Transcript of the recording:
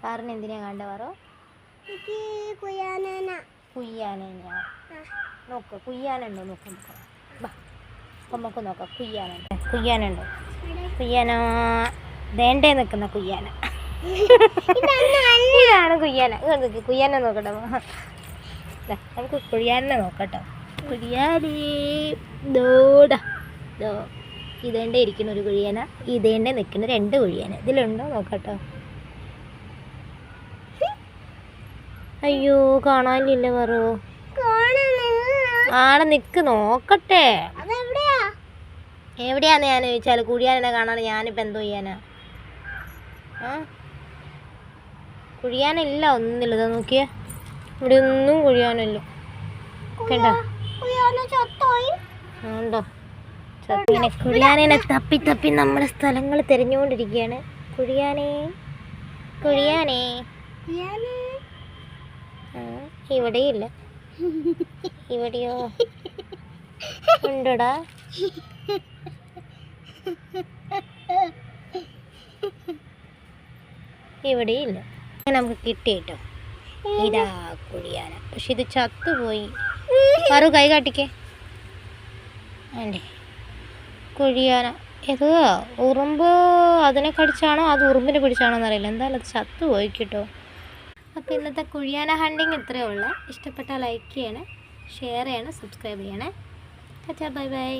പാറിന് എന്തിനാ കണ്ട പറോ? കുയ്യാന നോക്ക്, കുയ്യാനുണ്ടോ നോക്കാം. നമുക്ക് നോക്കാം കുയ്യാനുണ്ടോ. കുയ്യാന വേണ്ടേ നിൽക്കുന്ന കുയ്യാന. ഇതാണ് കുയ്യാന. കുയ്യാന നോക്കട്ടെ, നമുക്ക് കുയ്യാനെ നോക്കട്ടോ. കുയ്യാനേ ഇതേണ്ട ഇരിക്കുന്ന ഒരു കുഴിയാന, ഇതേണ്ട നിൽക്കുന്ന 2 കുഴിയാന. ഇതിലുണ്ടോ നോക്കട്ടോ. അയ്യോ കാണാനില്ല പറോ. ആടെ നിക്ക് നോക്കട്ടെ. എവിടെയാന്ന് ഞാൻ ചോദിച്ചാൽ കുഴിയാനെ കാണാൻ ഞാനിപ്പോൾ എന്തോ ചെയ്യാനാ? കുഴിയാനില്ല, ഒന്നുമില്ല. നോക്കിയേ, ഇവിടെ ഒന്നും കുഴിയാനില്ല. കണ്ടോ ഉണ്ടോ? ഇങ്ങനെ കുഴിയാനെ തപ്പി നമ്മുടെ സ്ഥലങ്ങൾ തിരഞ്ഞുകൊണ്ടിരിക്കുകയാണ്. കുഴിയാനേ ഇവിടെയില്ല. ഇവിടെയോ ഉണ്ടോടാ? ഇവിടെയില്ല. നമുക്ക് കിട്ടി കേട്ടോ. ഇതാ കുഴിയാന. പക്ഷെ ഇത് ചത്തുപോയി. പറു കൈ കാട്ടിക്കേ. വേണ്ടേ കുഴിയാന. ഇത് ഉറുമ്പ് അതിനെ കടിച്ചാണോ അത് ഉറുമ്പിനെ പിടിച്ചാണോ എന്നറിയില്ല. എന്തായാലും അത് ചത്തുപോയി കേട്ടോ. അപ്പോൾ ഇന്നത്തെ കുഴിയാന ഹണ്ടിങ് ഇത്രയേ ഉള്ളൂ. ഇഷ്ടപ്പെട്ടാൽ ലൈക്ക് ചെയ്യണേ, ഷെയർ ചെയ്യണേ, സബ്സ്ക്രൈബ് ചെയ്യണേ. Bye bye.